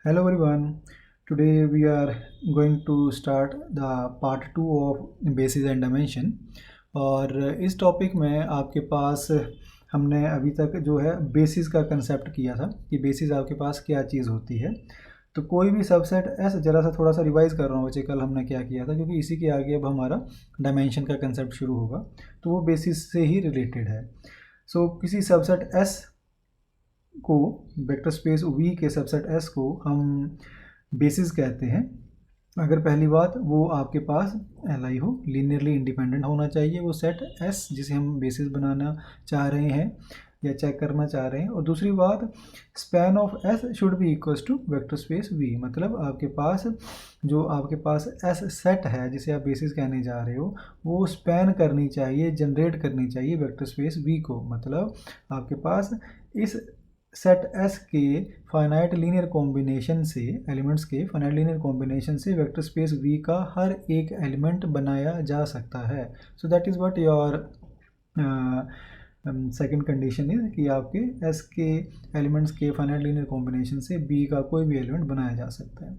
Hello everyone. Today we are going to start the part 2 of basis and dimension और इस topic में आपके पास हमने अभी तक जो है बेसिस का कंसेप्ट किया था कि बेसिस आपके पास क्या चीज़ होती है। तो कोई भी सबसेट ऐसा ज़रा सा थोड़ा सा रिवाइज़ कर रहा हूँ बच्चे, कल हमने क्या किया था, क्योंकि इसी के आगे अब हमारा डायमेंशन का कंसेप्ट शुरू होगा तो वो बेसिस से ही रिलेटेड है। किसी सबसेट एस को, वेक्टर स्पेस वी के सबसेट एस को हम बेसिस कहते हैं। अगर पहली बात वो आपके पास एल आई हो, लीनियरली इंडिपेंडेंट होना चाहिए वो सेट एस जिसे हम बेसिस बनाना चाह रहे हैं या चेक करना चाह रहे हैं। और दूसरी बात, span of S should be equals to vector space V, मतलब आपके पास एस सेट है जिसे आप बेसिस कहने जा रहे हो वो स्पैन करनी चाहिए, जनरेट करनी चाहिए वेक्टर स्पेस वी को। मतलब आपके पास इस सेट एस के फाइनाइट लीनियर कॉम्बिनेशन से, एलिमेंट्स के फाइनाइट लीनियर कॉम्बिनेशन से वेक्टर स्पेस वी का हर एक एलिमेंट बनाया जा सकता है। So that is what your second condition is कि आपके एस के एलिमेंट्स के फाइनाइट लीनियर कॉम्बिनेशन से बी का कोई भी एलिमेंट बनाया जा सकता है।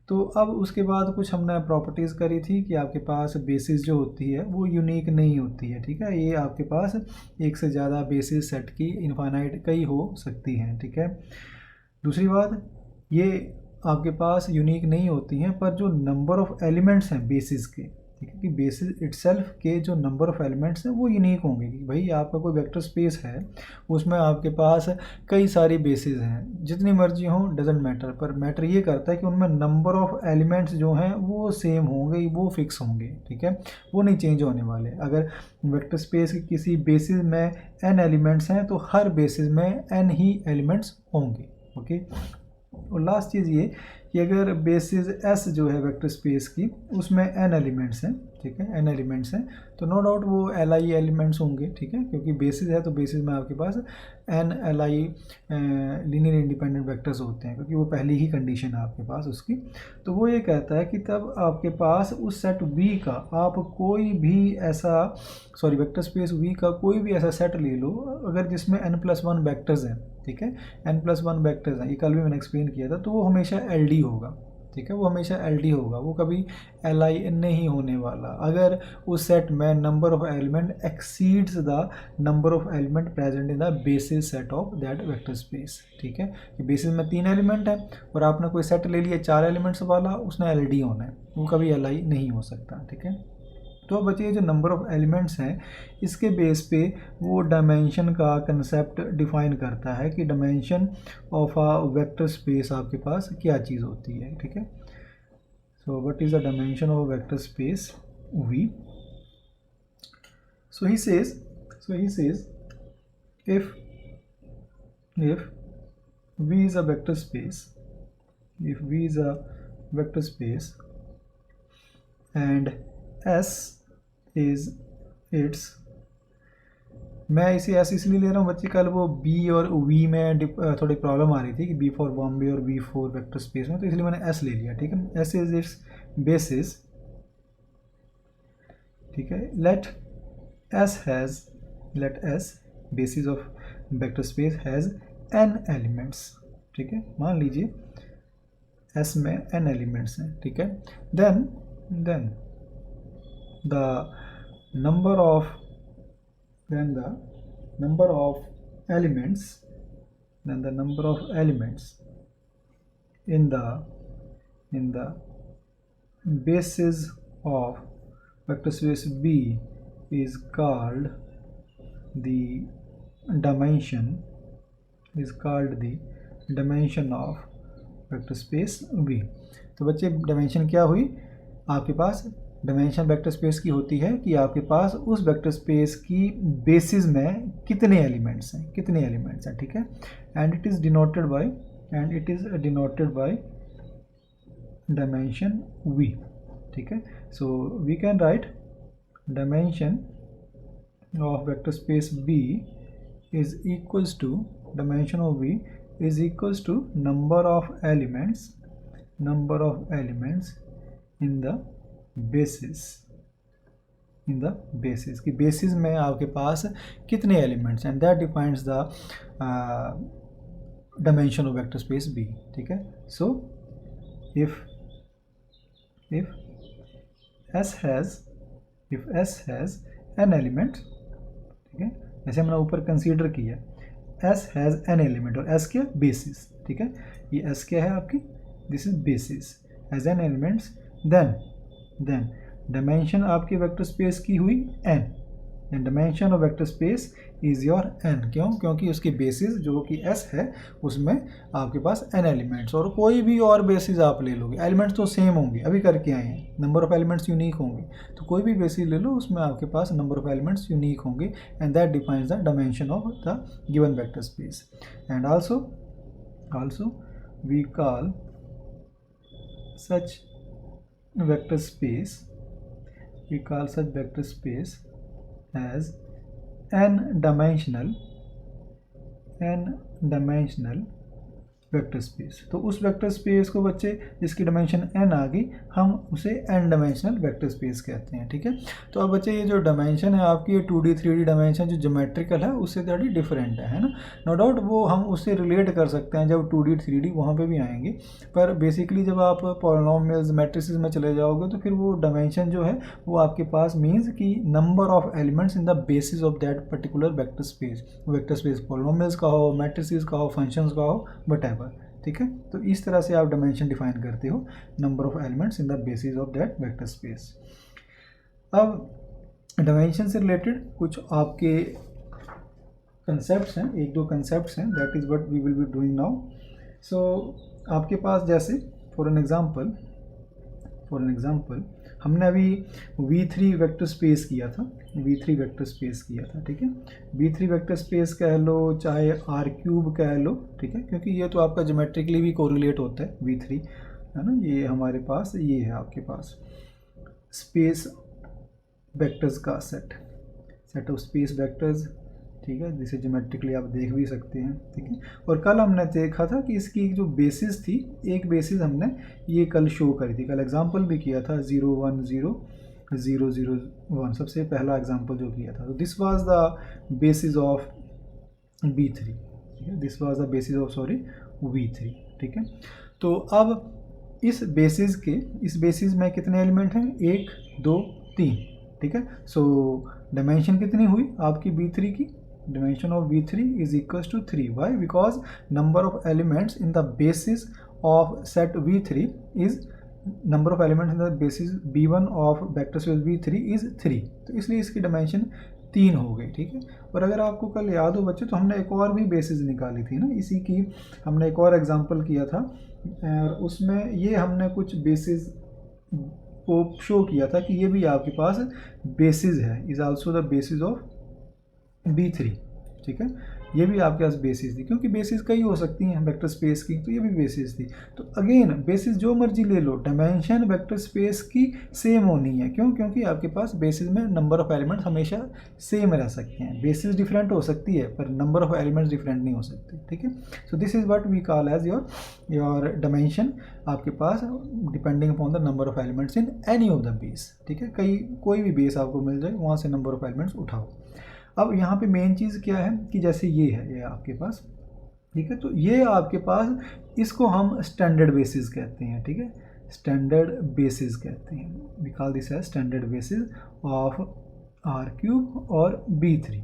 तो अब उसके बाद कुछ हमने प्रॉपर्टीज़ करी थी कि आपके पास बेसिस जो होती है वो यूनिक नहीं होती है, ठीक है। ये आपके पास एक से ज़्यादा बेसिस सेट की इनफाइनाइट कई हो सकती हैं, ठीक है। दूसरी बात, ये आपके पास यूनिक नहीं होती हैं, पर जो नंबर ऑफ एलिमेंट्स हैं बेसिस के, ठीक है, कि बेसिस इटसेल्फ के जो नंबर ऑफ एलिमेंट्स हैं वो यूनिक होंगे। कि भाई आपका कोई वेक्टर स्पेस है उसमें आपके पास कई सारी बेसिस हैं, जितनी मर्जी हों डजेंट मैटर, पर मैटर ये करता है कि उनमें नंबर ऑफ एलिमेंट्स जो हैं वो सेम होंगे, वो फिक्स होंगे, ठीक है, वो नहीं चेंज होने वाले। अगर वेक्टर स्पेस के किसी बेसिस में n एलिमेंट्स हैं तो हर बेसिस में n ही एलिमेंट्स होंगे, ओके। और लास्ट चीज़ ये कि अगर बेसिस एस जो है वेक्टर स्पेस की उसमें n एलिमेंट्स हैं, ठीक है, n एलिमेंट्स हैं, तो नो डाउट वो एल आई एलिमेंट्स होंगे, ठीक है, क्योंकि बेसिस है तो बेसिस में आपके पास n L I linear independent vectors होते हैं, क्योंकि वो पहली ही कंडीशन है आपके पास उसकी। तो वो ये कहता है कि तब आपके पास उस सेट वी का आप कोई भी ऐसा वेक्टर स्पेस वी का कोई भी ऐसा सेट ले लो अगर जिसमें n+1 वेक्टर्स हैं, ठीक है, n+1 वेक्टर्स हैं, ये कल भी मैंने एक्सप्लेन किया था, तो वो हमेशा एल डी होगा, ठीक है, वो हमेशा एल डी होगा, वो कभी एल आई नहीं होने वाला अगर उस सेट में number of element exceeds the number of element present in the basis set of that vector space, ठीक है। कि बेसिस में 3 एलिमेंट है और आपने कोई सेट ले लिया 4 एलिमेंट्स वाला, उसने एल डी होना है, वो कभी एल आई नहीं हो सकता, ठीक है। तो अब बचिए जो नंबर ऑफ एलिमेंट्स हैं इसके बेस पे वो डायमेंशन का कंसेप्ट डिफाइन करता है कि dimension of a vector space आपके पास क्या चीज़ होती है, ठीक है। So what is the dimension of vector space V? so he says if v is a vector space, if v is a vector space and s is its, मैं इसे ऐसे इसलिए ले रहा हूँ बच्चे, कल वो बी और वी में थोड़ी प्रॉब्लम आ रही थी कि बी फॉर बॉम्बे और बी फॉर वेक्टर स्पेस में, तो इसलिए मैंने एस ले लिया, ठीक है। एस इज इट्स बेसिस, ठीक है। Let S basis of vector space has n elements, ठीक है, मान लीजिए एस में n एलिमेंट्स हैं, ठीक है। Then the number of elements in the basis of vector space B is called the dimension of vector space V। तो बच्चे डायमेंशन क्या हुई आपके पास? डायमेंशन वेक्टर स्पेस की होती है कि आपके पास उस वेक्टर स्पेस की बेसिस में कितने एलिमेंट्स हैं, ठीक है। And it is denoted by dimension V, ठीक है। So we can write dimension of vector space B is equals to dimension of V is equals to number of elements in the basis कि basis में आपके पास कितने elements, and that defines the dimension of vector space V, ठीक है। So if S has N element, ठीक है, जैसे हमने ऊपर कंसीडर किया S हैज़ एन एलिमेंट, और S क्या, बेसिस, ठीक है, ये S क्या है आपकी, this is basis, as N elements, then dimension आपके वेक्टर स्पेस की हुई n, and dimension of vector space is your n, क्यों, क्योंकि उसकी बेसिस जो कि S है उसमें आपके पास n एलिमेंट्स, और कोई भी और बेसिस आप ले लोगे, एलिमेंट्स तो सेम होंगे, अभी करके आए हैं, नंबर ऑफ एलिमेंट्स यूनिक होंगे, तो कोई भी बेसिस ले लो उसमें आपके पास नंबर ऑफ एलिमेंट्स यूनिक होंगे, and that defines the dimension of the given vector space. And also we call such vector space as n-dimensional vector space. तो उस वेक्टर स्पेस को बच्चे जिसकी डायमेंशन n आ गई, हम उसे n डायमेंशनल वेक्टर स्पेस कहते हैं, ठीक है। तो अब बच्चे ये जो डायमेंशन है आपकी, ये 2D 3D डायमेंशन जो ज्योमेट्रिकल है उससे थोड़ी डिफरेंट है ना, नो डाउट वो हम उससे रिलेट कर सकते हैं जब 2D 3D वहाँ पे भी आएंगे, पर बेसिकली जब आप पॉलिनोमियल्स मैट्रिसेस में चले जाओगे तो फिर वो डायमेंशन जो है वो आपके पास मीन्स कि number of elements in the basis of that particular vector space polynomials का हो, मैट्रिसेस का हो, फंक्शंस का हो, वट, ठीक है। तो इस तरह से आप डायमेंशन डिफाइन करते हो, number of elements in the basis of that vector space. अब डायमेंशन से रिलेटेड कुछ आपके कंसेप्ट्स हैं, एक दो कंसेप्ट्स हैं, that is what we will be doing now. So आपके पास जैसे फॉर एन एग्जांपल हमने अभी V3 वेक्टर स्पेस किया था, ठीक है। V3 वेक्टर स्पेस कह लो चाहे R³ कह लो, ठीक है, क्योंकि ये तो आपका ज्योमेट्रिकली भी कोरिलेट होता है V3, है ना। ये हमारे पास ये है आपके पास स्पेस वेक्टर्स का सेट ऑफ स्पेस वेक्टर्स, ठीक है, जिसे ज्योमेट्रिकली आप देख भी सकते हैं, ठीक है। और कल हमने देखा था कि इसकी जो बेसिस थी, एक बेसिस हमने ये कल शो करी थी, कल एग्जांपल भी किया था 0 1 0 0 0 1, सबसे पहला एग्जांपल जो किया था। तो this was the basis of B3, ठीक है, this was the basis of V3, ठीक है। तो अब इस बेसिस में कितने एलिमेंट हैं, 1 2 3, ठीक है। सो डायमेंशन कितनी हुई आपकी B3 की, dimension of V3 is equals to 3. Why? Because number of elements in the basis of set V3 is number of elements in the basis B1 of vector space V3 is 3. तो इसलिए इसकी dimension 3 हो गई, ठीक है। और अगर आपको कल याद हो बच्चे, तो हमने एक और भी बेसिस निकाली थी ना, इसी की हमने एक और एग्जांपल किया था, और उसमें ये हमने कुछ बेसिस को शो किया था कि ये भी आपके पास बेसिस है, is also the basis of B3, ठीक है। ये भी आपके पास बेसिस थी, क्योंकि बेसिस कई हो सकती हैं वेक्टर स्पेस की, तो ये भी बेसिस थी। तो अगेन बेसिस जो मर्जी ले लो, डायमेंशन वेक्टर स्पेस की सेम होनी है, क्यों, क्योंकि आपके पास बेसिस में नंबर ऑफ एलिमेंट्स हमेशा सेम रह सकते हैं। बेसिस डिफरेंट हो सकती है पर नंबर ऑफ एलिमेंट्स डिफरेंट नहीं हो सकते, ठीक है। So this is what we call as your dimension, आपके पास depending upon the number of elements in any of the base, ठीक है। कोई भी बेस आपको मिल जाए, वहाँ से नंबर ऑफ एलिमेंट्स उठाओ। अब यहाँ पे मेन चीज़ क्या है कि जैसे ये है, ये आपके पास, ठीक है, तो ये आपके पास इसको हम स्टैंडर्ड बेसिस कहते हैं, ठीक है, स्टैंडर्ड बेसिस कहते हैं, we call this as standard basis of R³ और B3,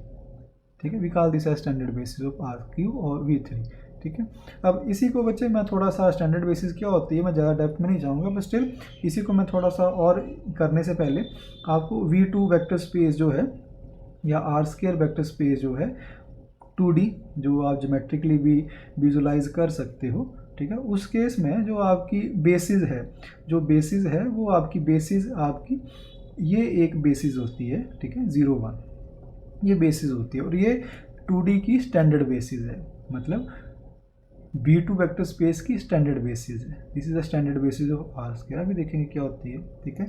ठीक है, we call this as standard basis of R³ और V3, ठीक है। अब इसी को बच्चे मैं थोड़ा सा स्टैंडर्ड बेसिस क्या होती है मैं ज़्यादा डेप्थ में नहीं जाऊँगा, बट स्टिल इसी को मैं थोड़ा सा और करने से पहले आपको V2 वेक्टर स्पेस जो है या R² वेक्टर स्पेस जो है 2D, जो आप ज्योमेट्रिकली भी विजुलाइज कर सकते हो, ठीक है, उस केस में जो आपकी बेसिस है वो आपकी बेसिस आपकी ये एक बेसिस होती है, ठीक है, 0 1 ये बेसिस होती है, और ये 2D की स्टैंडर्ड बेसिस है, मतलब B2 वेक्टर स्पेस की स्टैंडर्ड बेसिस है। This is the standard basis of R², अभी देखेंगे क्या होती है, ठीक है।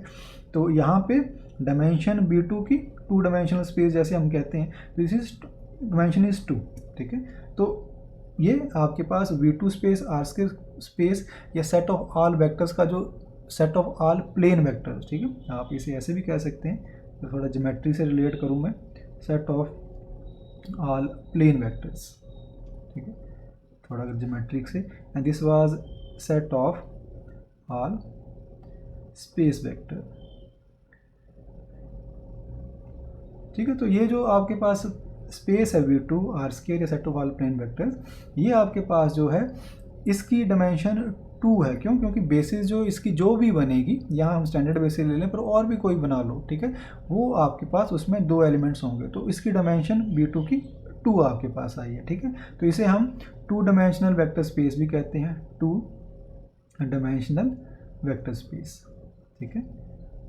तो यहाँ पे डायमेंशन B2 की 2 डायमेंशनल स्पेस जैसे हम कहते हैं, दिस इज डायमेंशन इज 2, ठीक है। तो ये आपके पास V2 स्पेस R² स्पेस या सेट ऑफ ऑल वेक्टर्स का जो set of all plane vectors, ठीक है, आप इसे ऐसे भी कह सकते हैं, तो थोड़ा ज्योमेट्री से रिलेट करूँ मैं, set of all plane vectors, ठीक है, थोड़ा अगर ज्योमेट्रिक से, and this was set of all space vector. ठीक है, तो ये जो आपके पास स्पेस है V2 आर स्क्वायर या set of all plane vectors, ये आपके पास जो है इसकी डायमेंशन 2 है। क्यों? क्योंकि बेसिस जो इसकी जो भी बनेगी, यहाँ हम स्टैंडर्ड बेसिस ले लें पर और भी कोई बना लो, ठीक है, वो आपके पास उसमें 2 एलिमेंट्स होंगे, तो इसकी डायमेंशन V2 की 2 आपके पास आई है। ठीक है, तो इसे हम 2 डायमेंशनल वेक्टर स्पेस भी कहते हैं, 2 डायमेंशनल वेक्टर स्पेस। ठीक है,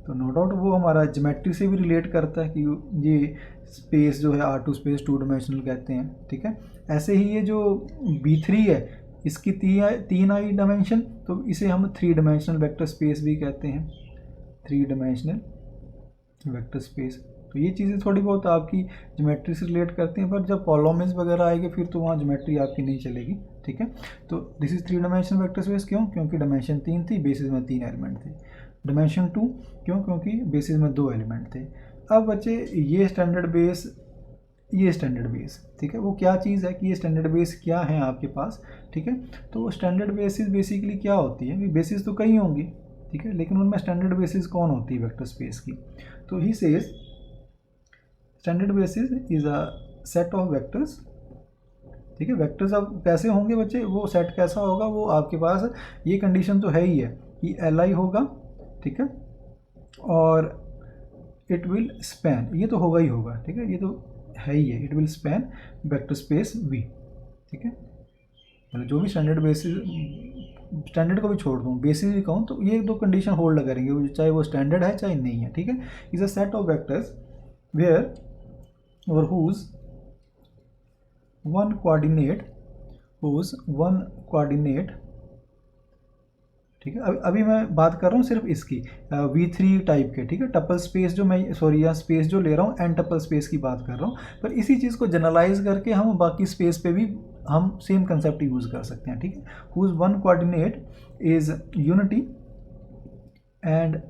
तो नो डाउट वो हमारा ज्योमेट्री से भी रिलेट करता है कि ये स्पेस जो है R2 स्पेस 2 डायमेंशनल कहते हैं। ठीक है, ऐसे ही ये जो B3 है इसकी 3 आई डायमेंशन, तो इसे हम 3 डायमेंशनल वेक्टर स्पेस भी कहते हैं, 3 डायमेंशनल वेक्टर स्पेस। तो ये चीज़ें थोड़ी बहुत आपकी ज्योमेट्री से रिलेट करती हैं, पर जब पॉलिनॉमियल्स वगैरह आएगी फिर तो वहाँ ज्योमेट्री आपकी नहीं चलेगी। ठीक है, तो this is 3 dimensional vector space. क्यों? क्योंकि डायमेंशन 3 थी, बेसिस में 3 एलिमेंट थे। डायमेंशन 2 क्यों? क्योंकि बेसिस में 2 एलिमेंट थे। अब बच्चे ये स्टैंडर्ड बेस, ये स्टैंडर्ड बेस, ठीक है, वो क्या चीज़ है कि ये स्टैंडर्ड बेस क्या है आपके पास। ठीक है, तो स्टैंडर्ड बेसिस बेसिकली क्या होती है? बेसिस तो कई होंगी, ठीक है, लेकिन उनमें स्टैंडर्ड बेसिस कौन होती है वेक्टर स्पेस की? तो he says standard basis is a set of vectors. ठीक है, वेक्टर्स अब कैसे होंगे बच्चे, वो सेट कैसा होगा, वो आपके पास ये कंडीशन तो है ही है कि Li होगा, ठीक है, और इट विल स्पैन, ये तो होगा ही होगा, ठीक है, ये तो है ही है, it will span vector space V। ठीक है, मतलब जो भी स्टैंडर्ड बेसिस, स्टैंडर्ड को भी छोड़ दूँ, बेसिस भी कहूँ, तो ये 2 कंडीशन होल्ड करेंगे, चाहे वो स्टैंडर्ड है चाहे नहीं है। ठीक है, is a set of vectors where और whose one coordinate, ठीक है, अभी मैं बात कर रहा हूँ सिर्फ इसकी V3 टाइप के, ठीक है, टपल स्पेस जो मैं, सॉरी यहाँ स्पेस जो ले रहा हूँ एन टपल स्पेस की बात कर रहा हूँ, पर इसी चीज़ को जनरलाइज करके हम बाकी स्पेस पे भी हम सेम कंसेप्ट यूज़ कर सकते हैं। ठीक है, whose one coordinate is unity and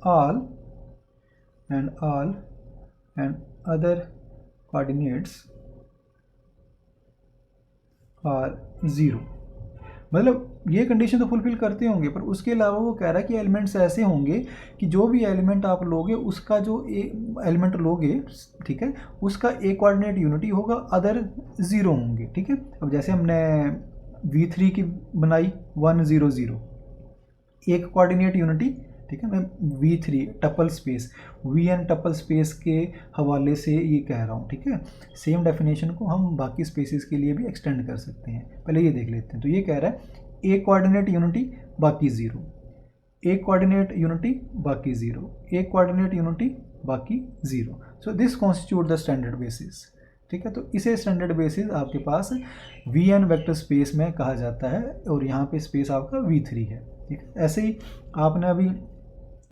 all and other coordinates are 0। मतलब ये कंडीशन तो फुलफिल करते होंगे, पर उसके अलावा वो कह रहा है कि एलिमेंट्स ऐसे होंगे कि जो भी एलिमेंट आप लोगे उसका जो एलिमेंट लोगे, ठीक है, उसका एक कोऑर्डिनेट यूनिटी होगा, अदर 0 होंगे। ठीक है, अब जैसे हमने V3 की बनाई 1 0 0, एक कोऑर्डिनेट यूनिटी, ठीक है, मैं V3 tuple space Vn tuple space के हवाले से ये कह रहा हूँ। ठीक है, सेम डेफिनेशन को हम बाकी स्पेसिस के लिए भी एक्सटेंड कर सकते हैं। पहले ये देख लेते हैं। तो ये कह रहा है एक कोऑर्डिनेट यूनिटी बाकी 0, एक कोऑर्डिनेट यूनिटी बाकी 0, एक कोऑर्डिनेट यूनिटी बाकी 0। So this constitute the standard basis. ठीक है, तो इसे स्टैंडर्ड बेसिस आपके पास Vn वेक्टर स्पेस में कहा जाता है, और यहाँ पे स्पेस आपका V3 है। ठीक है, ऐसे ही आपने अभी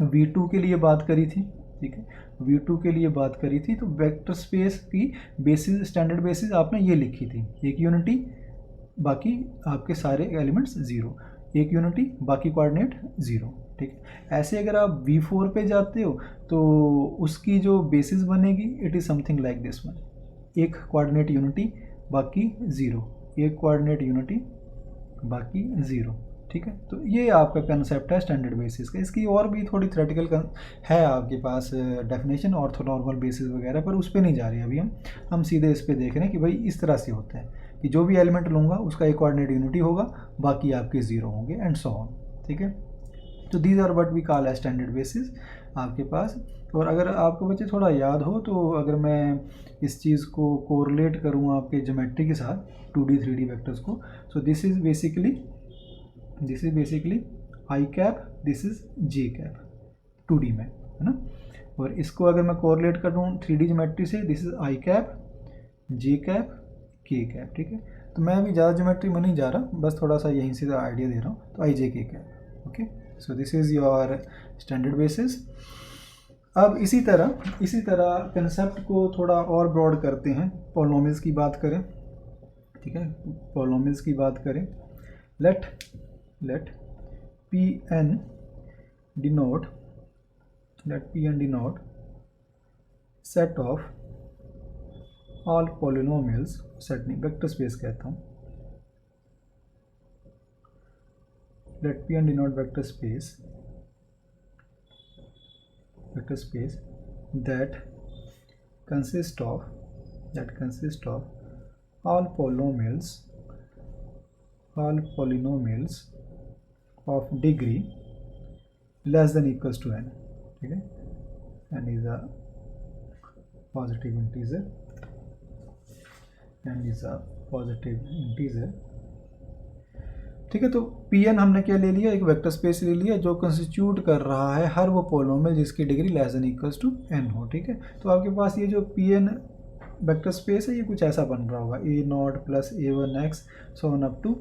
V2 के लिए बात करी थी। ठीक है, V2 के लिए बात करी थी, तो वेक्टर स्पेस की बेसिस, स्टैंडर्ड बेसिस आपने ये लिखी थी, एक यूनिटी बाकी आपके सारे एलिमेंट्स 0, एक यूनिटी बाकी कोऑर्डिनेट 0। ठीक है, ऐसे अगर आप V4 पे जाते हो तो उसकी जो बेसिस बनेगी it is something like this one, एक कोऑर्डिनेट यूनिटी बाकी 0, एक कोऑर्डिनेट यूनिटी बाकी 0। ठीक है, तो ये आपका कंसेप्ट है स्टैंडर्ड बेसिस का। इसकी और भी थोड़ी थ्योरेटिकल है आपके पास डेफिनेशन, ऑर्थोनॉर्मल बेसिस वगैरह, पर उस पर नहीं जा रही अभी हम सीधे इस पर देख रहे हैं कि भाई इस तरह से होता है कि जो भी एलिमेंट लूँगा उसका एक कोऑर्डिनेट यूनिटी होगा, बाकी आपके 0 होंगे एंड सो ऑन। ठीक है, तो these are what we call as standard basis आपके पास। और अगर आपको बच्चे थोड़ा याद हो तो अगर मैं इस चीज़ को कोरिलेट करूँ आपके ज्योमेट्री के साथ 2D 3D वेक्टर्स को, so this is basically I cap, this is J cap 2D में, है ना। और इसको अगर मैं कोरिलेट कर दूँ 3D ज्योमेट्री से, this is I cap, J cap, के कैप। ठीक है, तो मैं अभी ज़्यादा ज्योमेट्री में नहीं जा रहा, बस थोड़ा सा यहीं से आइडिया दे रहा हूँ। तो आई जे के cap. Okay, so this is your standard basis. अब इसी तरह कंसेप्ट को थोड़ा और ब्रॉड करते हैं, पॉलिनॉमियल्स की बात करें। ठीक है, पॉलिनॉमियल्स की बात करें, let Pn denote set of all polynomials, set नहीं वेक्टर स्पेस कहता हूँ, let Pn denote vector space that consists of all polynomials of degree less than equals to n. ठीक है, n is a positive integer, ठीक है। तो Pn हमने क्या ले लिया, एक वेक्टर स्पेस ले लिया जो कंस्टिट्यूट कर रहा है हर वो पोलिनोमियल जिसकी degree less than equals to n हो, ठीक है। तो आपके पास ये जो Pn वेक्टर स्पेस है ये कुछ ऐसा बन रहा होगा, a0 plus a1x so on up to,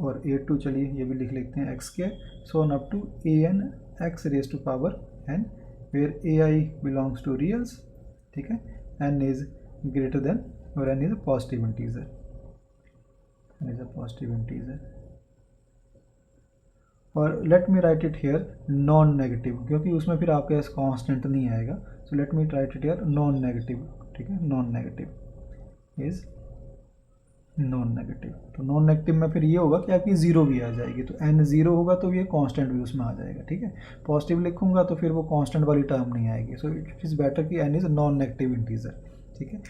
और a2 चलिए ये भी लिख लेते हैं x square so on up to an x raise to power n, where ai belongs to reals, ठीक है, n इज ग्रेटर देन और n is a positive integer, और let me write it here non negative, क्योंकि उसमें फिर आपके पास constant नहीं आएगा, so let me write it here non negative, ठीक है, non negative is non negative. तो नॉन नेगेटिव में फिर ये होगा कि आपकी जीरो भी आ जाएगी, तो n जीरो होगा तो ये कांस्टेंट भी उसमें आ जाएगा, ठीक है। पॉजिटिव लिखूंगा तो फिर वो कांस्टेंट वाली टर्म नहीं आएगी, सो इट इज़ बेटर कि n is non negative integer, ठीक है।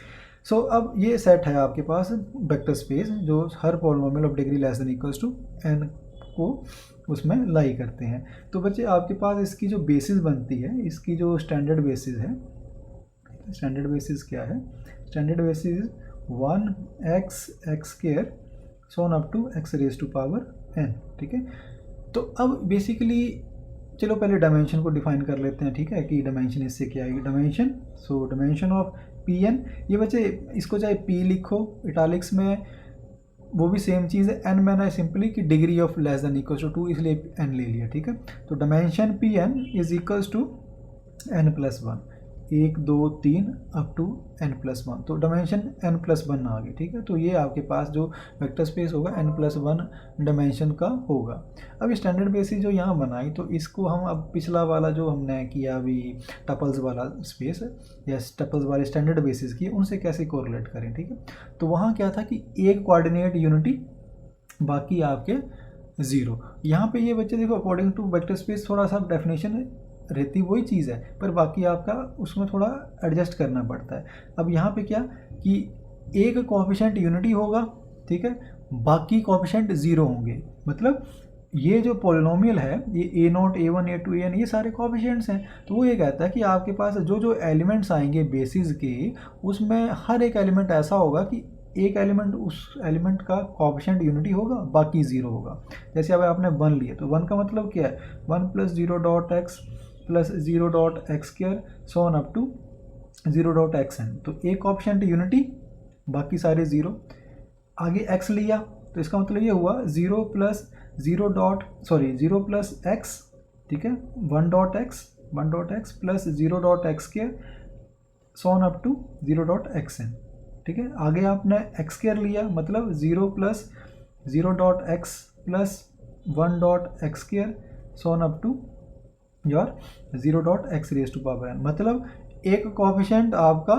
सो अब ये सेट है आपके पास वेक्टर स्पेस जो हर polynomial of degree less than equals to n को उसमें लाई करते हैं। तो बच्चे आपके पास इसकी जो बेसिस बनती है, इसकी जो स्टैंडर्ड बेसिस है, स्टैंडर्ड बेसिस क्या है, standard basis 1x square so on up to x raise to power n, ठीक है। तो अब बेसिकली चलो पहले डायमेंशन को डिफाइन कर लेते हैं, ठीक है, कि डायमेंशन इससे क्या है, dimension, so dimension of Pn, ये बच्चे इसको चाहे P लिखो इटालिक्स में, वो भी सेम चीज़ है, n मैंने सिंपली कि degree of less than equals to 2 इसलिए n ले लिया, ठीक है। तो dimension Pn is equals to n plus 1, 1 2 3 up to n plus 1, तो डायमेंशन n प्लस 1 आ गई, ठीक है। तो ये आपके पास जो वेक्टर स्पेस होगा n प्लस 1 डायमेंशन का होगा। अब स्टैंडर्ड बेसिस जो यहाँ बनाई, तो इसको हम अब पिछला वाला जो हमने किया अभी टपल्स वाला स्पेस है या टपल्स वाले स्टैंडर्ड बेसिस की, उनसे कैसे कोरिलेट करें, ठीक है। तो वहाँ क्या था कि एक कोऑर्डिनेट यूनिटी बाकी आपके ज़ीरो। यहाँ पे ये बच्चे देखो अकॉर्डिंग टू वेक्टर स्पेस थोड़ा सा डेफिनेशन रहती वही चीज़ है, पर बाकी आपका उसमें थोड़ा एडजस्ट करना पड़ता है। अब यहाँ पे क्या कि एक कोएफिशिएंट यूनिटी होगा, ठीक है, बाकी कोएफिशिएंट ज़ीरो होंगे, मतलब ये जो पॉलिनोमियल है ये a0 a1 a2 an ये सारे कोएफिशिएंट्स हैं। तो वो ये कहता है कि आपके पास जो जो एलिमेंट्स आएंगे बेसिस के, उसमें हर एक एलिमेंट ऐसा होगा कि एक एलिमेंट उस एलिमेंट का कोएफिशिएंट यूनिटी होगा, बाकी ज़ीरो होगा। जैसे अब आपने 1 लिया तो 1 का मतलब क्या है, 1 plus 0 dot X plus 0 dot X square so on up to 0 dot x N, तो एक कोएफिशिएंट यूनिटी बाकी सारे ज़ीरो। आगे x लिया तो इसका मतलब ये हुआ 0 प्लस 0 प्लस x, ठीक है, 1 dot X plus 0 dot X square so on up to 0 dot x N, ठीक है। आगे आपने x स्क्वायर लिया मतलब 0 plus 0 dot X plus 1 dot X square so on up to your 0 dot X raise to power n, मतलब एक coefficient आपका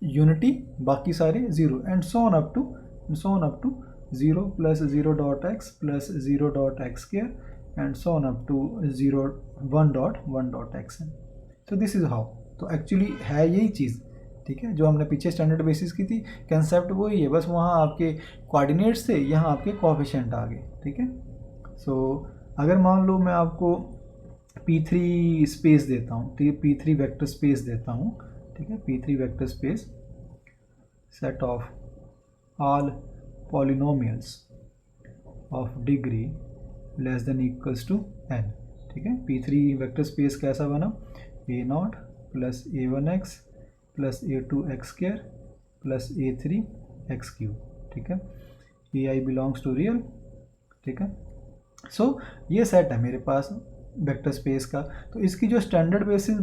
unity बाकी सारे zero, and so on up to 0 plus 0 dot X plus 0 dot X square and so on up to 1 dot x N. तो this is how, तो actually है यही चीज़, ठीक है, जो हमने पीछे स्टैंडर्ड बेसिस की थी, कंसेप्ट वही है, बस वहाँ आपके कोऑर्डिनेट्स थे, यहाँ आपके कोएफिशिएंट आ गए, ठीक है। सो अगर मान लो मैं आपको P3 स्पेस देता हूँ, तो ये P3 वेक्टर स्पेस देता हूँ, ठीक है, P3 vector space set of all polynomials of degree less than equals to n, ठीक है। P3 वेक्टर स्पेस कैसा बना, a0 plus a1x plus a2x square plus a3x cube, ठीक है, ai बिलोंग्स टू रियल, ठीक है। सो ये सेट है मेरे पास वेक्टर स्पेस का। तो इसकी जो स्टैंडर्ड बेसिस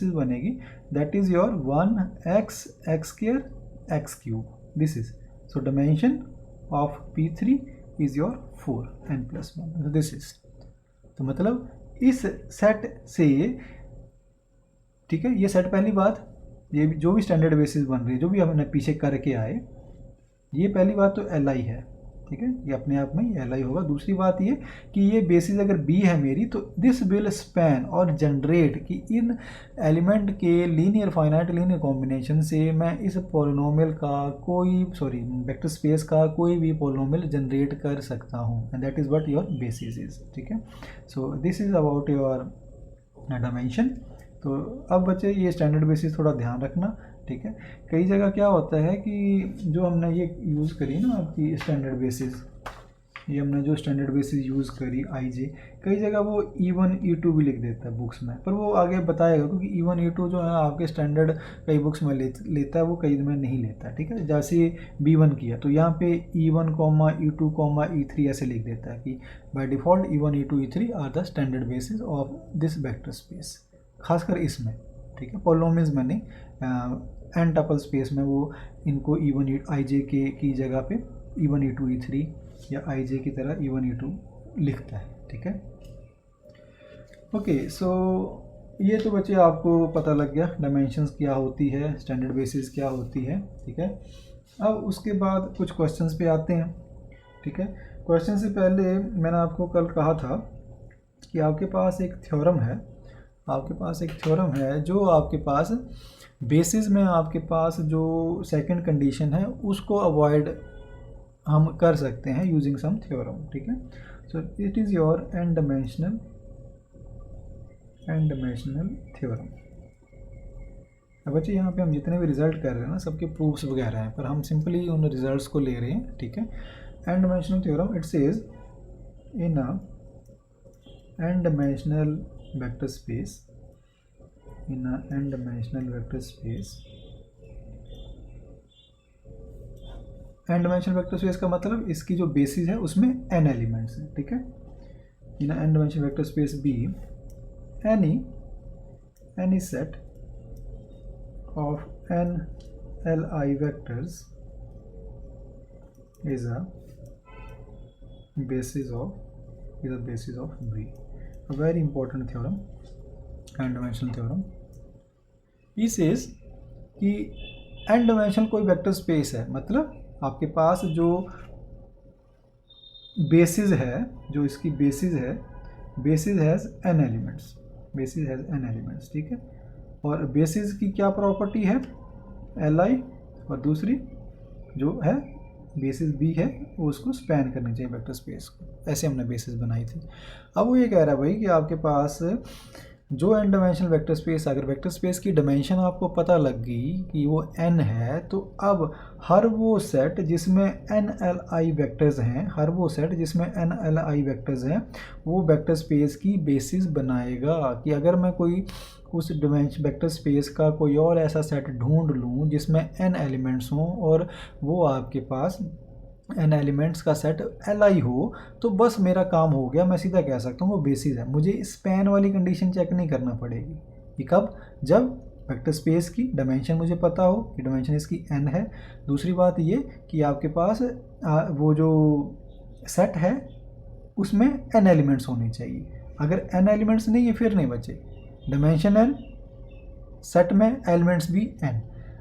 बनेगी, that is your 1x square x cube, this is, so dimension of P3 is your 4n plus 1, this is. तो मतलब इस सेट से, ठीक है, ये सेट पहली बात, ये जो भी स्टैंडर्ड बेसिस बन रही है, जो भी हमने पीछे करके आए, ये पहली बात तो Li है। ठीक है, ये अपने आप में एल आई होगा। दूसरी बात ये कि ये बेसिस अगर बी है मेरी, तो दिस विल स्पैन और जनरेट कि इन एलिमेंट के लीनियर फाइनाइट लीनियर कॉम्बिनेशन से मैं इस पॉलिनोमियल का वेक्टर स्पेस का कोई भी पॉलिनोमियल जनरेट कर सकता हूँ, and that is what your basis is. ठीक है, so this is about your dimension. तो अब बच्चे ये स्टैंडर्ड बेसिस थोड़ा ध्यान रखना। ठीक है, कई जगह क्या होता है कि जो हमने ये यूज़ करी ना आपकी स्टैंडर्ड बेसिस, ये हमने जो स्टैंडर्ड बेसिस यूज़ करी आई जे, कई जगह वो E1 E2 भी लिख देता है बुक्स में, पर वो आगे बताएगा क्योंकि E1 E2 जो है आपके स्टैंडर्ड कई बुक्स में लेता है, वो कई में नहीं लेता है। ठीक है, जैसे B1 किया तो यहाँ पे E1, E2, E3 ऐसे लिख देता है कि by default E1 E2 E3 are the standard basis of this vector space, खासकर इसमें। ठीक है, पॉलिनोमियल्स में नहीं, एन टपल स्पेस में वो इनको E1 आई जे के की जगह पे E1 E2 E3 या आई जे की तरह E1 E2 लिखता है। ठीक है, ओके, सो ये तो बच्चे आपको पता लग गया डायमेंशंस क्या होती है, स्टैंडर्ड बेसिस क्या होती है। ठीक है, अब उसके बाद कुछ क्वेश्चंस पे आते हैं। ठीक है, क्वेश्चन से पहले मैंने आपको कल कहा था कि आपके पास एक थ्योरम है, जो आपके पास बेसिस में आपके पास जो सेकंड कंडीशन है उसको अवॉइड हम कर सकते हैं यूजिंग सम थ्योरम। ठीक है, so it is your n dimensional theorem. अब बच्चे यहाँ पे हम जितने भी रिजल्ट कर रहे हैं ना, सबके प्रूफ्स वगैरह हैं, पर हम सिंपली उन रिजल्ट्स को ले रहे हैं। ठीक है, n dimensional theorem, it says in a n dimensional vector space, in a n-dimensional vector space, n-dimensional vector space का मतलब इसकी जो बेसिस है उसमें n एलिमेंट्स हैं। ठीक है, in a n-dimensional vector space B, any set of n Li vectors is a basis of B, a very important theorem, n-dimensional theorem। ये सेज कि एन डायमेंशनल कोई वेक्टर स्पेस है, मतलब आपके पास जो बेसिस है, जो इसकी बेसिस है, बेसिस हैज़ एन एलिमेंट्स। ठीक है, और बेसिस की क्या प्रॉपर्टी है, एल आई, और दूसरी जो है बेसिस बी है वो उसको स्पैन करनी चाहिए वेक्टर स्पेस को। ऐसे हमने बेसिस बनाई थी। अब वो ये कह रहा है भाई कि आपके पास जो एन डायमेंशनल वेक्टर स्पेस, अगर वेक्टर स्पेस की डायमेंशन आपको पता लग गई कि वो n है, तो अब हर वो सेट जिसमें NLI वेक्टर्स हैं, वो वेक्टर स्पेस की बेसिस बनाएगा। कि अगर मैं कोई उस डायमेंशन वेक्टर स्पेस का कोई और ऐसा सेट ढूंढ लूँ जिसमें n एलिमेंट्स हों और वो आपके पास n एलिमेंट्स का सेट Li हो, तो बस मेरा काम हो गया। मैं सीधा कह सकता हूँ वो बेसिस है, मुझे स्पैन वाली कंडीशन चेक नहीं करना पड़ेगी। कि कब, जब वेक्टर स्पेस की डायमेंशन मुझे पता हो कि डायमेंशन इसकी n है। दूसरी बात ये कि आपके पास वो जो सेट है उसमें n एलिमेंट्स होने चाहिए। अगर n एलिमेंट्स नहीं है फिर नहीं बचे, डायमेंशन n, सेट में एलिमेंट्स भी n।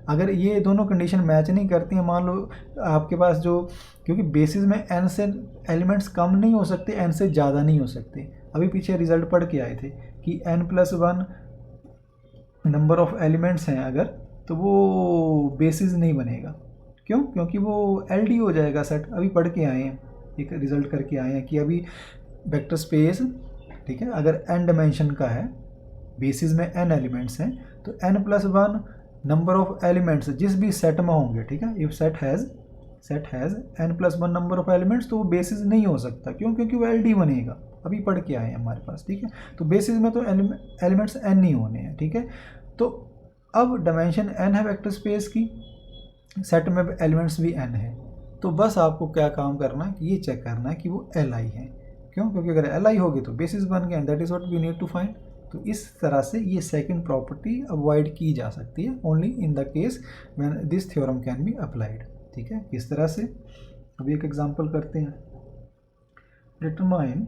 अगर ये दोनों कंडीशन मैच नहीं करती हैं, मान लो आपके पास जो, क्योंकि बेसिस में n से एलिमेंट्स कम नहीं हो सकते, n से ज़्यादा नहीं हो सकते। अभी पीछे रिजल्ट पढ़ के आए थे कि n+1 नंबर ऑफ एलिमेंट्स हैं अगर, तो वो बेसिस नहीं बनेगा। क्यों? क्योंकि वो LD हो जाएगा सेट। अभी पढ़ के आए हैं, एक रिजल्ट करके आए हैं कि अभी वेक्टर स्पेस, ठीक है, अगर n डायमेंशन का है, बेसिस में n एलिमेंट्स हैं, तो n+1 नंबर ऑफ एलिमेंट्स जिस भी सेट में होंगे, ठीक है, if set has n+1 number of elements, तो वो बेसिस नहीं हो सकता। क्यों? क्योंकि वो LD बनेगा। अभी पढ़ के आए हैं हमारे पास। ठीक है, तो बेसिस में तो एलिमेंट्स n ही होने हैं। ठीक है, तो अब डायमेंशन n है वेक्टर स्पेस की, सेट में एलिमेंट्स भी n है, तो बस आपको क्या काम करना है कि ये चेक करना है कि वो Li है। क्यों? क्योंकि अगर Li होगी तो बेसिस बन गया, and that is what we need to find. तो इस तरह से ये सेकंड प्रॉपर्टी अवॉइड की जा सकती है, only in the case when this theorem can be applied. ठीक है, इस तरह से। अभी एक एग्जांपल करते हैं। Determine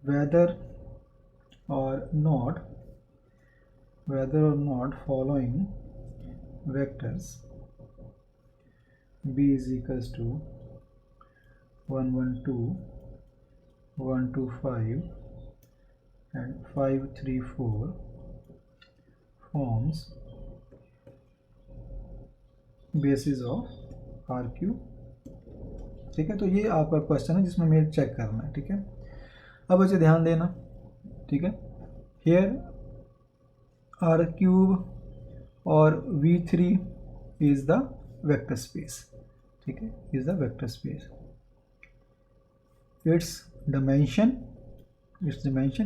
whether or not following vectors b is equals to 112, 125 and 534 forms basis of R Q. ठीक है, तो ये आपका क्वेश्चन है जिसमें मेरे चेक करना है। ठीक है, अब बच्चे ध्यान देना। ठीक है, हेयर आर क्यूब और V3 is the vector space. ठीक है, is the vector space. It's dimension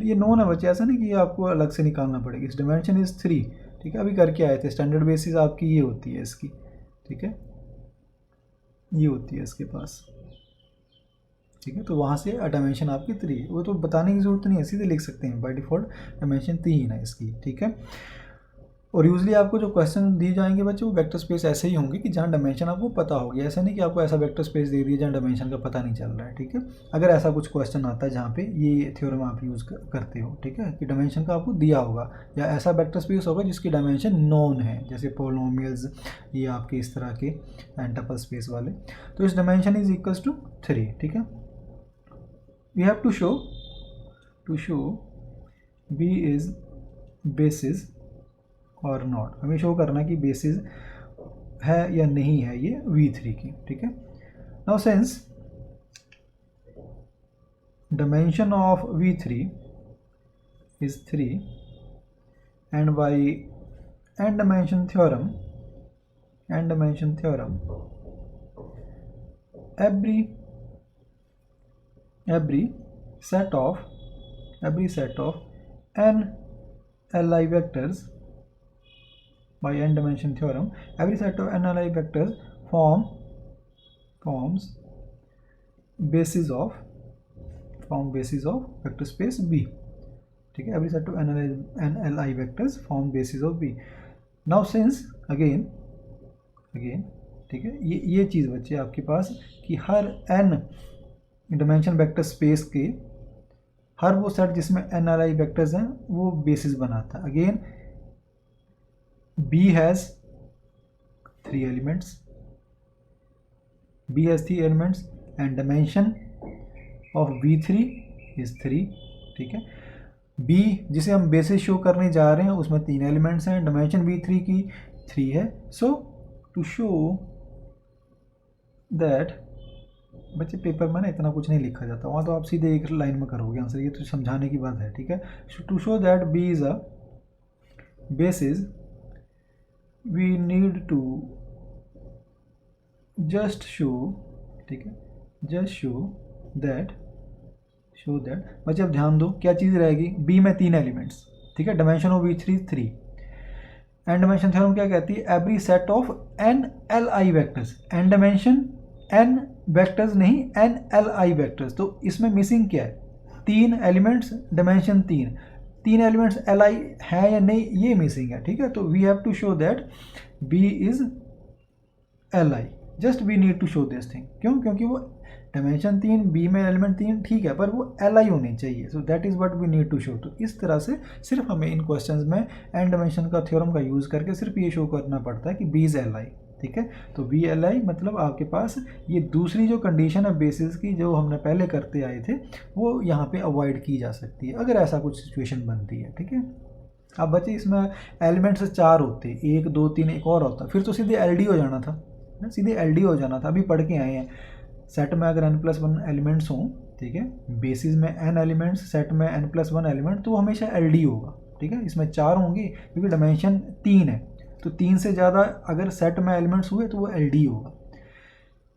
ये नोन है बच्चे, ऐसा नहीं कि ये आपको अलग से निकालना पड़ेगा। इस डिमेंशन इज 3। ठीक है, अभी करके आए थे। स्टैंडर्ड बेसिस आपकी ये होती है इसकी। ठीक है, ये होती है इसके पास। ठीक है, तो वहाँ से डायमेंशन आपकी 3, वो तो बताने की ज़रूरत नहीं है, सीधे लिख सकते हैं। बाय डिफ़ॉल्ट डायमेंशन 3 है इसकी। ठीक है, और यूजली आपको जो क्वेश्चन दिए जाएंगे बच्चे वो वेक्टर स्पेस ऐसे ही होंगे कि जहाँ डायमेंशन आपको पता होगी। ऐसा नहीं कि आपको ऐसा वेक्टर स्पेस दे दिया जहाँ डायमेंशन का पता नहीं चल रहा है। ठीक है, अगर ऐसा कुछ क्वेश्चन आता है जहाँ पे ये थ्योरम आप यूज़ करते हो, ठीक है, कि डायमेंशन का आपको दिया होगा या ऐसा वेक्टर स्पेस होगा जिसकी डायमेंशन नोन है, जैसे पोलिनोमियल्स, ये आपके इस तरह के एंटपल स्पेस वाले, तो इस डायमेंशन इज इक्वल्स टू 3। ठीक है, we have to show B is basis और नॉट। हमें शो करना कि बेसिस है या नहीं है ये V3 की। ठीक है, now since dimension of V3 is 3 and by n dimension theorem every set of n Li vectors by n dimension theorem, every set of n Li vectors forms basis of vector space B. ठीक है, every set of n Li vectors form basis of B. Now since again ठीक है, ये चीज़ बच्चे आपके पास कि हर n dimension vector space के हर वो सेट जिसमें n Li वेक्टर्स हैं वो बेसिस बनाता है। Again B has 3 elements and dimension of V3 is 3। ठीक है, B जिसे हम बेसिस शो करने जा रहे हैं उसमें 3 एलिमेंट्स हैं, डायमेंशन V3 की 3 है। सो टू शो दैट, बच्चे पेपर में ना इतना कुछ नहीं लिखा जाता, वहाँ तो आप सीधे एक लाइन में करोगे आंसर, ये तो समझाने की बात है। ठीक है, to show that B is a basis we need to just show, ठीक है, just show that बच्चे अब ध्यान दो क्या चीज़ रहेगी। B में 3 एलिमेंट्स, ठीक है, dimension of V3 3, and dimension theorem क्या कहती है, every set of n Li vectors, and dimension n vectors नहीं n Li वेक्टर्स। तो इसमें मिसिंग क्या है, 3 एलिमेंट्स, डायमेंशन 3 एलिमेंट्स Li है या नहीं, ये मिसिंग है। ठीक है, तो we have to show that B is Li, just we need to show this thing. क्यों, क्योंकि वो डायमेंशन 3, B में एलिमेंट 3, ठीक है, पर वो Li होनी चाहिए। So that is what we need to show. तो इस तरह से सिर्फ हमें इन क्वेश्चंस में एन डायमेंशन का थ्योरम का यूज़ करके सिर्फ ये शो करना पड़ता है कि B इज Li। ठीक है, तो VLI मतलब आपके पास ये दूसरी जो कंडीशन है बेसिस की जो हमने पहले करते आए थे वो यहाँ पे अवॉइड की जा सकती है अगर ऐसा कुछ सिचुएशन बनती है। ठीक है, अब बच्चे इसमें एलिमेंट्स 4 होते, 1 2 3 एक और होता, फिर तो सीधे LD हो जाना था ना, सीधे LD हो जाना था। अभी पढ़ के आए हैं सेट में अगर n+1 एलिमेंट्स हों, ठीक है, बेसिस में n एलिमेंट्स, सेट में n+1 एलिमेंट, तो हमेशा LD होगा। ठीक है, इसमें 4 होंगे क्योंकि डायमेंशन 3 है, तो 3 से ज़्यादा अगर सेट में एलिमेंट्स हुए तो वो LD होगा।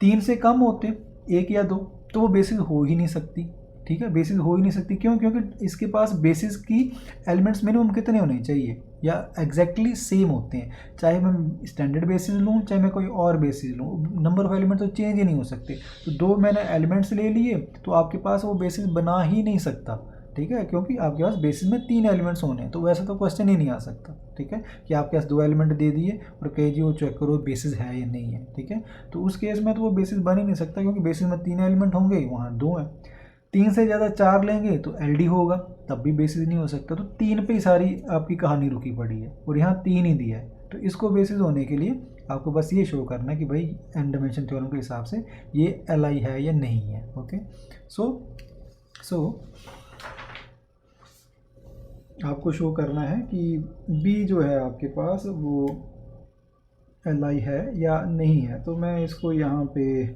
3 से कम होते 1 या 2 तो वो बेसिस हो ही नहीं सकती। ठीक है, बेसिस हो ही नहीं सकती, क्यों, क्योंकि इसके पास बेसिस की एलिमेंट्स मिनिमम कितने होने चाहिए या एग्जैक्टली सेम होते हैं, चाहे मैं स्टैंडर्ड बेसिस लूँ चाहे मैं कोई और बेसिस लूँ, नंबर ऑफ एलिमेंट्स तो चेंज ही नहीं हो सकते। तो 2 मैंने एलिमेंट्स ले लिए तो आपके पास वो बेसिस बना ही नहीं सकता। ठीक है, क्योंकि आपके पास बेसिस में 3 एलिमेंट्स होने हैं, तो वैसा तो क्वेश्चन ही नहीं आ सकता। ठीक है, कि आपके पास 2 एलिमेंट दे दिए और कहे जी वो चेक करो बेसिस है या नहीं है। ठीक है, तो उस केस में तो वो बेसिस बन ही नहीं सकता, क्योंकि बेसिस में 3 एलिमेंट होंगे, वहाँ 2 हैं। 3 से ज़्यादा 4 लेंगे तो LD होगा, तब भी बेसिस नहीं हो सकता। तो 3 पे ही सारी आपकी कहानी रुकी पड़ी है और यहाँ 3 ही दिया है। वेक्टर। इसको बेसिस होने के लिए आपको बस ये शो करना है कि भाई n डायमेंशन थ्योरम के हिसाब से ये Li है या नहीं है। ओके, सो आपको शो करना है कि B जो है आपके पास वो Li है या नहीं है। तो मैं इसको यहाँ पे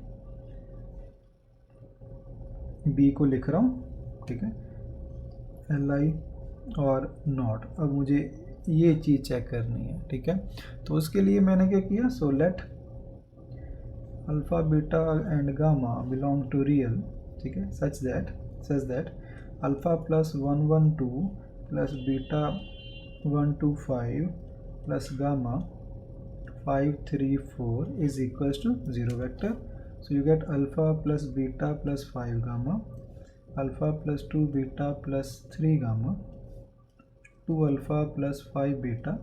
B को लिख रहा हूँ, ठीक है, Li और नॉट। अब मुझे ये चीज़ चेक करनी है, ठीक है। तो उसके लिए मैंने क्या किया, so let alpha beta and gamma belong to real, ठीक है, such that alpha plus 112 plus beta 125 plus gamma 534 is equals to 0 vector. So you get alpha plus beta plus 5 gamma, alpha plus 2 beta plus 3 gamma, 2 alpha plus 5 beta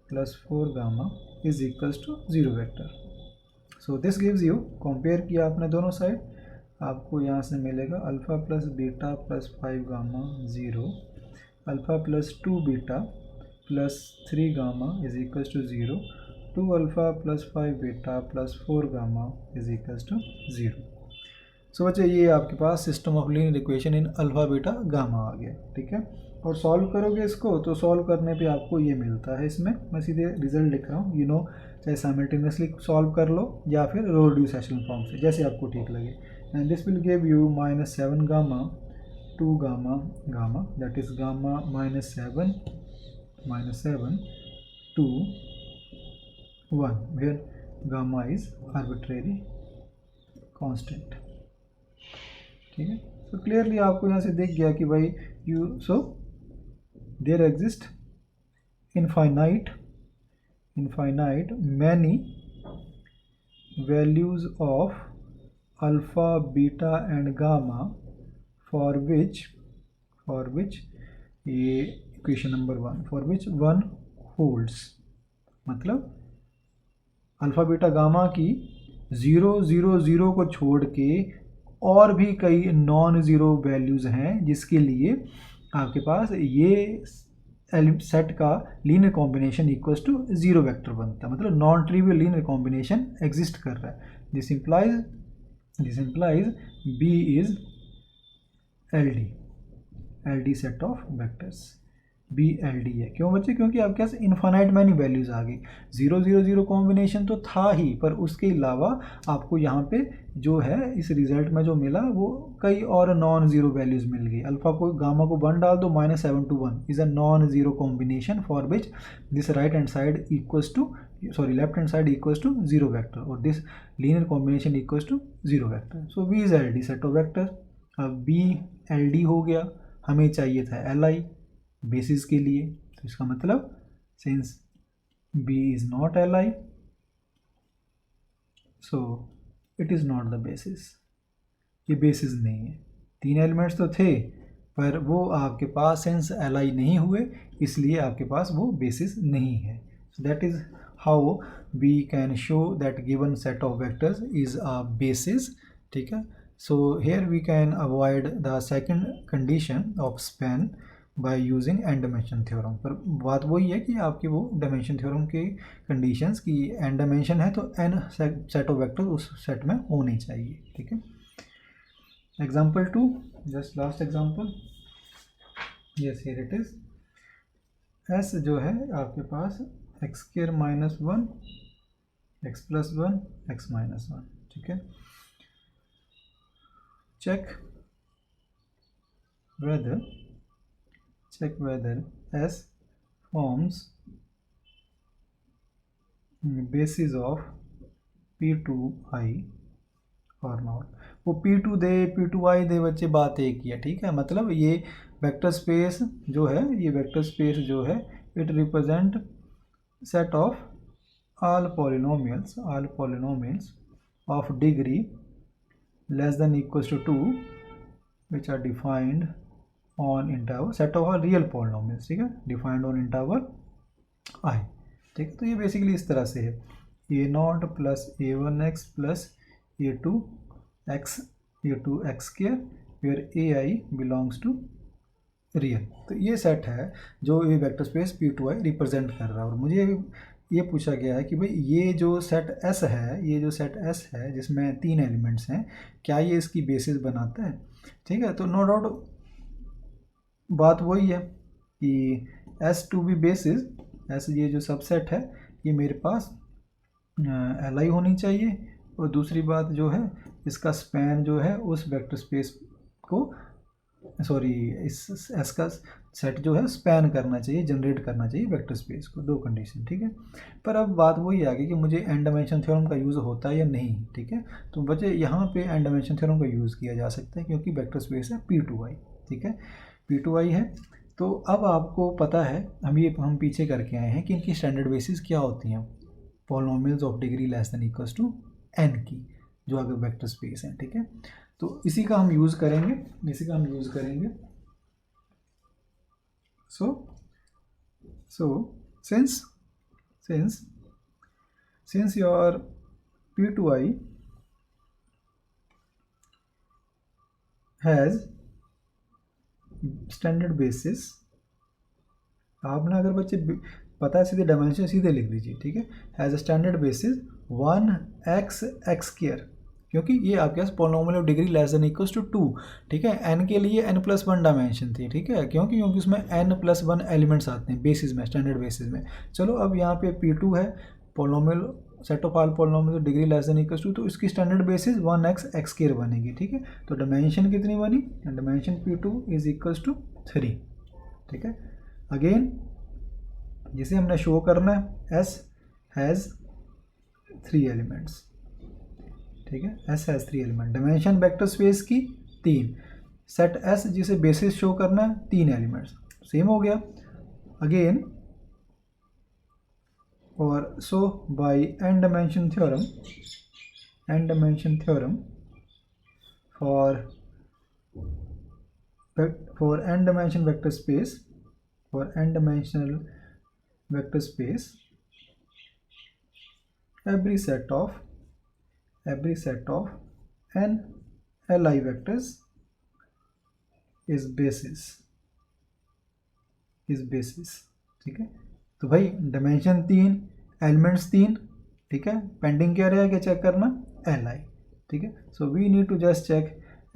plus 4 gamma is equals to 0 vector. So this gives you, compare किया आपने दोनों side, आपको यहाँ से मिलेगा alpha plus beta plus 5 gamma 0, alpha plus 2 beta plus 3 gamma is equals to 0, 2 alpha plus 5 beta plus 4 gamma is equals to 0। So बच्चे ये आपके पास system of linear equation in alpha beta gamma आ गया, ठीक है। और सॉल्व करोगे इसको तो सॉल्व करने पे आपको ये मिलता है। इसमें मैं सीधे रिजल्ट लिख रहा हूँ, चाहे साइमल्टेनियसली सॉल्व कर लो या फिर रो रिड्यूस एशेलन फॉर्म से, जैसे आपको ठीक लगे। And this will give you -7 gamma 2 gamma that is gamma -7 2 1 where gamma is arbitrary constant, ठीक है। तो क्लियरली आपको यहाँ से दिख गया कि भाई so there exist infinite many values of alpha beta and gamma for which ये equation number 1 for which 1 holds, मतलब अल्फ़ा बीटा गामा की 0 0 0 को छोड़ के और भी कई नॉन ज़ीरो वैल्यूज़ हैं जिसके लिए आपके पास ये सेट का linear combination equals to 0 vector बनता है, मतलब non trivial linear combination exist कर रहा है। This implies B is LD set of vectors, BLD है। क्यों बच्चे? क्योंकि आपके पास इन्फाइनाइट मैनी वैल्यूज़ आ गई। 0 0 0 कॉम्बिनेशन तो था ही, पर उसके अलावा आपको यहाँ पे जो है इस रिजल्ट में जो मिला वो कई और नॉन ज़ीरो वैल्यूज़ मिल गई। अल्फ़ा को गामा को 1 डाल दो, -7 to 1 is a non zero combination for which this left hand side equals to 0 vector और this linear combination equals to 0 vector. So B is LD set of vector. अब B LD हो गया, हमें चाहिए था Li बेसिस के लिए, तो इसका मतलब since B is not Li so it is not the basis, ये बेसिस नहीं है। 3 एलिमेंट्स तो थे पर वो आपके पास सिंस Li नहीं हुए इसलिए आपके पास वो बेसिस नहीं है। So that is how we can show that given set of vectors is a basis, ठीक है। So here we can avoid the second condition of span by using n dimension theorem. पर बात वही है कि आपकी वो डायमेंशन थ्योरम की कंडीशंस की एन डायमेंशन है तो एन सेट ऑफ वेक्टर उस सेट में होने चाहिए, ठीक है। Example 2, just last example, yes here it is. S जो है आपके पास x² - 1 x + 1 x - 1, ठीक है। check whether S forms basis of P2I or not। वो P2 दे P2I दे बच्चे, बात एक ही है, ठीक है। मतलब ये वेक्टर स्पेस जो है, ये वेक्टर स्पेस जो है it represent set of all polynomials of degree less than equals to 2 which are defined on interval, set of all real polynomials, ठीक है, defined on interval I, ठीक है। तो ये बेसिकली इस तरह से है a0 + a1x + a2x where ai belongs to real। तो ये सेट है जो ये वेक्टर स्पेस P2I रिप्रेजेंट कर रहा है। और मुझे ये पूछा गया है कि भाई ये जो सेट एस है, ये जो सेट एस है जिसमें 3 एलिमेंट्स हैं, क्या ये इसकी बेसिस बनाता है? ठीक है, तो नो डाउट बात वही है कि S to be basis, S ये जो सबसेट है ये मेरे पास एल आई होनी चाहिए, और दूसरी बात जो है इसका स्पैन जो है उस वेक्टर स्पेस को, सॉरी इस एस का सेट जो है स्पैन करना चाहिए, जनरेट करना चाहिए वेक्टर स्पेस को। 2 कंडीशन, ठीक है। पर अब बात वही आ गई कि मुझे एन डायमेंशन थ्योरम का यूज़ होता है या नहीं, ठीक है। तो बच्चे यहाँ पे एन डायमेंशन थ्योरम का यूज़ किया जा सकता है क्योंकि वेक्टर स्पेस है P2i, ठीक है, P2i है। तो अब आपको पता है, हम पीछे करके आए हैं कि इनकी स्टैंडर्ड बेसिस क्या होती हैं, polynomials of degree less than equals to n की, जो अगर वेक्टर स्पेस है, ठीक है। तो इसी का हम यूज़ करेंगे, so since your P2i has standard basis, आपने अगर बच्चे पता है सीधे डायमेंशन सीधे लिख दीजिए, ठीक है। Has a standard basis 1x(x²), क्योंकि ये आपके पास polynomial of degree less than equals to 2, ठीक है। n के लिए n+1 डायमेंशन थी, ठीक है, क्योंकि उसमें n+1 एलिमेंट्स आते हैं बेसिस में, स्टैंडर्ड बेसिस में। चलो अब यहाँ पे P2 है, polynomial set of all polynomial of degree less than equals to, तो इसकी स्टैंडर्ड बेसिस 1x(x² बनेगी, ठीक है। तो डायमेंशन कितनी बनी, dimension P2 is equals to 3, ठीक है। अगेन जिसे हमने शो करना है, S हैज़ 3 एलिमेंट्स, ठीक है, S has 3 element, dimension vector space की 3, सेट S जिसे बेसिस शो करना है 3 एलिमेंट्स, सेम हो गया। अगेन और so by n dimension theorem for n dimension vector space, for n dimensional vector space, every set of n li vectors is basis, ठीक है। तो भाई डायमेंशन 3, एलिमेंट्स 3, ठीक है, पेंडिंग क्या रहेगा चेक करना, li, ठीक है। So we need to just check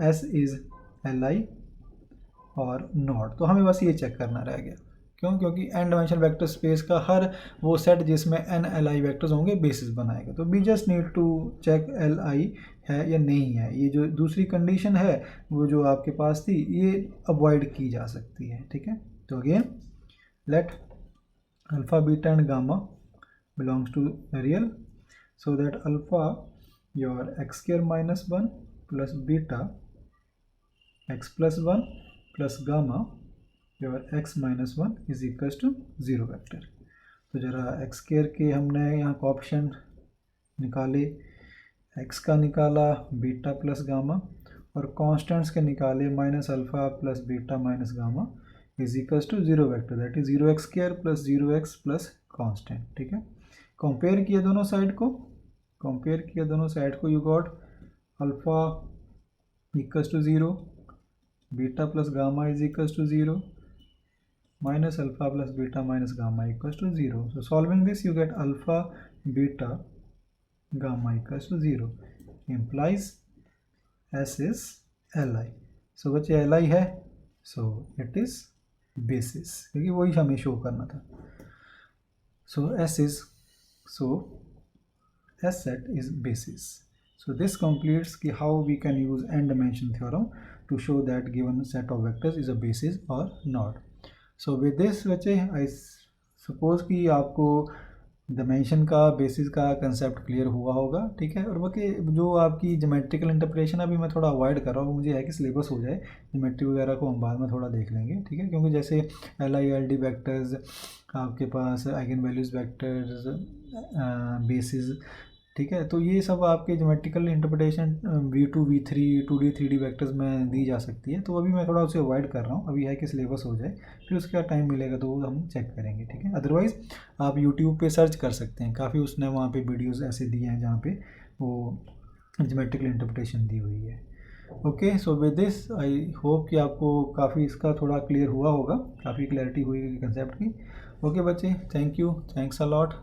s is li और नॉट, तो हमें बस ये चेक करना रह गया, क्यों, क्योंकि n डायमेंशन वेक्टर स्पेस का हर वो सेट जिसमें n li वेक्टर्स होंगे बेसिस बनाएगा, तो we just need to check li है या नहीं है। ये जो दूसरी कंडीशन है वो जो आपके पास थी ये अवॉइड की जा सकती है, ठीक है। तो again let alpha beta and gamma belongs to real, so that alpha your x² - 1 plus beta x+1 plus gamma your x - 1 is equals to 0 vector. तो जरा x² के हमने यहाँ कोएफिशिएंट निकाले, x का निकाला बीटा प्लस गामा, और constants के निकाले -alpha plus beta minus gamma is equals to 0 vector, that is 0x² plus 0x plus constant, ठीक है। कंपेयर किया दोनों साइड को, you got alpha equals to 0, beta plus gamma is equals to 0, minus alpha plus beta minus gamma equals to 0। So solving this you get alpha beta gamma equals to 0, implies S is Li। सो बच्चे Li है, so it is basis, क्योंकि वही हमें show करना था। सो S set is basis। So this completes कि how we can use n dimension theorem to show that given set of vectors is a basis or not। So with this बच्चे I suppose कि आपको dimension का basis का concept clear हुआ होगा, ठीक है। और बाकी जो आपकी ज्योमेट्रिकल इंटरप्रिटेशन अभी मैं थोड़ा अवॉइड कर रहा हूँ, मुझे है कि सिलेबस हो जाए, ज्योमेट्री वगैरह को हम बाद में थोड़ा देख लेंगे, ठीक है। क्योंकि जैसे LI LD वेक्टर्स, आपके पास आइगन वैल्यूज़ वेक्टर्स, बेसिस, ठीक है, तो ये सब आपके geometrical interpretation V2 V3 2D 3D vectors में दी जा सकती है। तो अभी मैं थोड़ा उसे अवॉइड कर रहा हूँ, अभी है कि सिलेबस हो जाए, फिर उसके बाद टाइम मिलेगा तो वो हम चेक करेंगे, ठीक है। अदरवाइज़ आप यूट्यूब पे सर्च कर सकते हैं, काफ़ी उसने वहाँ पे वीडियोस ऐसे दिए हैं जहाँ पे वो ज्योमेट्रिकल इंटरप्रिटेशन दी हुई है। Okay, so with this I hope कि आपको काफ़ी इसका थोड़ा क्लियर हुआ होगा, काफ़ी क्लैरिटी हुई कंसेप्ट की। ओके बच्चे, thank you, thanks a lot.